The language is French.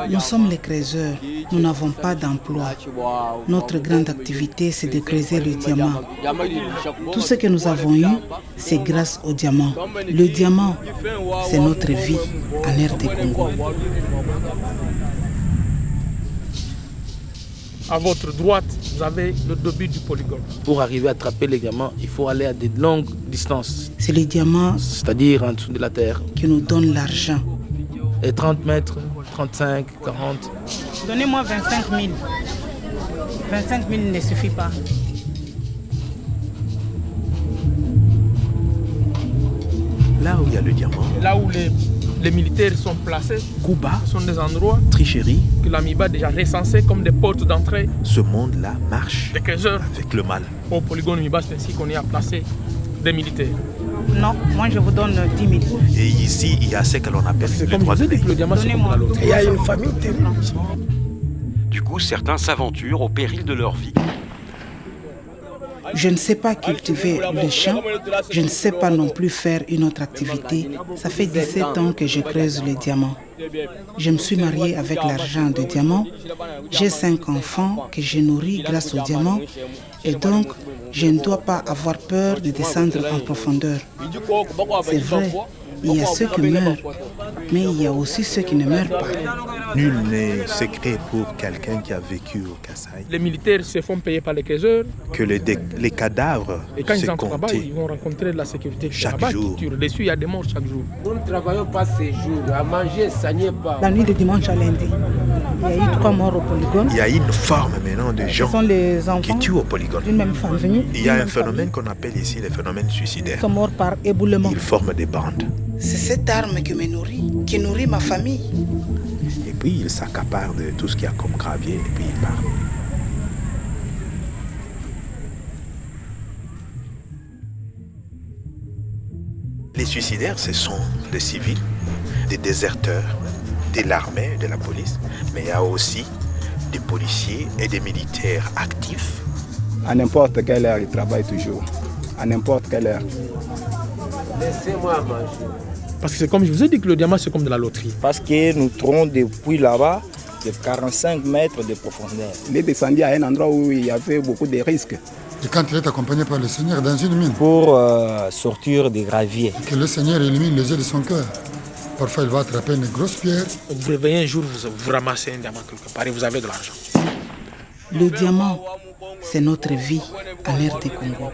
Nous sommes les creuseurs. Nous n'avons pas d'emploi. Notre grande activité, c'est de creuser le diamant. Tout ce que nous avons eu, c'est grâce au diamant. Le diamant, c'est notre vie en RD Congo. À votre droite, vous avez le début du polygone. Pour arriver à attraper les diamants, il faut aller à de longues distances. C'est le diamant, c'est-à-dire en dessous de la terre. Qui nous donne l'argent. Et 30 mètres, 35, 40. Donnez-moi 25 000. 25 000 ne suffit pas. Là où il y a le diamant, là où les militaires sont placés, Cuba, sont des endroits tricherie, que l'AMIBA a déjà recensés comme des portes d'entrée. Ce monde-là marche avec le mal. Au polygone AMIBA, c'est ainsi qu'on y a placé des militaires. Non, moi je vous donne 10 000. Et ici, il y a ce que l'on appelle le droit de le diamant, c'est comme la loterie. Il y a une famille terrible. Du coup, certains s'aventurent au péril de leur vie. Je ne sais pas cultiver le champ, je ne sais pas non plus faire une autre activité. Ça fait 17 ans que je creuse le diamant. Je me suis mariée avec l'argent du diamant. J'ai 5 enfants que je nourris grâce au diamant. Et donc, je ne dois pas avoir peur de descendre en profondeur. C'est vrai, il y a ceux qui meurent, mais il y a aussi ceux qui ne meurent pas. Nul n'est secret pour quelqu'un qui a vécu au Kasaï. Les militaires se font payer par les creuseurs. Que les cadavres et quand se ils entrent là-bas, comptaient ils vont rencontrer de la sécurité. chaque jour. Dessus, il y a des morts chaque jour. Nous ne travaillons pas ces jours. À manger, ça n'y est pas. La nuit de dimanche à lundi, il y a eu 3 morts au polygone. Il y a une forme maintenant de gens Ce sont les enfants qui tuent au polygone. d'une même femme venue. Il y a un phénomène qu'on appelle ici le phénomène suicidaire. Ils sont morts par éboulement. Ils forment des bandes. C'est cette arme qui me nourrit, qui nourrit ma famille. Et puis ils s'accaparent de tout ce qu'il y a comme gravier et puis ils partent. Les suicidaires, ce sont des civils, des déserteurs, de l'armée, de la police, mais il y a aussi des policiers et des militaires actifs. À n'importe quelle heure, ils travaillent toujours. À n'importe quelle heure. Laissez-moi manger. Parce que c'est comme je vous ai dit que le diamant, c'est comme de la loterie. Parce que nous trouvons des puits là-bas de 45 mètres de profondeur. Il est descendu à un endroit où il y avait beaucoup de risques. Et quand il est accompagné par le Seigneur dans une mine. Pour sortir des graviers. Que le Seigneur illumine les yeux de son cœur. Parfois, il va attraper une grosse pierre. Vous vous réveillez un jour, vous ramassez un diamant quelque part et vous avez de l'argent. Le diamant, c'est notre vie en RD Congo.